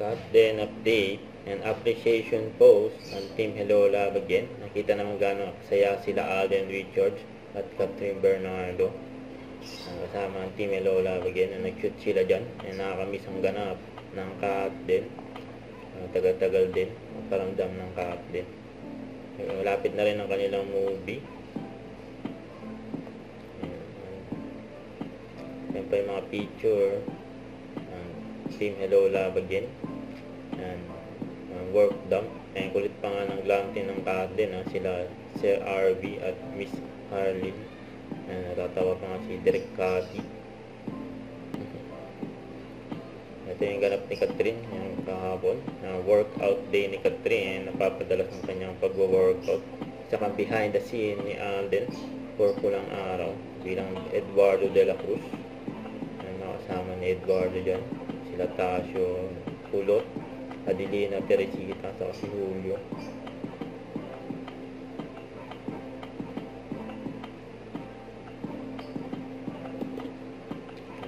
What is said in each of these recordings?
cut, then update and appreciation post ng Team Hello Love Again. Nakita naman gano'ng kasaya sila Alden Richards at Catherine Bernardo. Kasama ang Team Hello Love Again na nag-shoot sila dyan. Nakakamiss ang ganap ng cut din. Tagal-tagal din. Paramdam ng cut din. Malapit na rin ang kanilang movie. Yan pa yung mga picture ng Team Hello Love Again. And work dump. Ayan, kulit pa nga ng glam team ng cut din. Sila Sir RV at Miss Harley. Natatawa pa nga si Derek Cathy. Ito yung ganap ni Catherine yung kahapon. Workout day ni Catherine. Napapadalas ang kanyang pag-workout. Saka behind the scene ni Alden for pulang araw bilang Eduardo de la Cruz. Nakasama ni Eduardo dyan. Sila Tasio Pulot, Adelina Teresita, saka si Julio.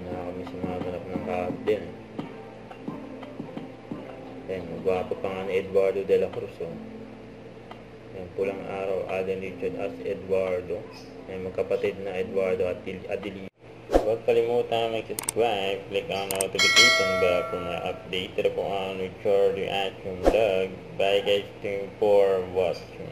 Nakakamiss yung mga ganap ng cut din. Ayan, gwapo pa nga ni Eduardo de la Cruz. Ayan, pulang araw, Alden Richard as Eduardo. Ayan, magkapatid na Eduardo at Adelina. Huwag kalimutan mag-subscribe, click ang notification bell for mga update. Ito po ang Richard Reaction Vlog. Bye guys, thank you for watching.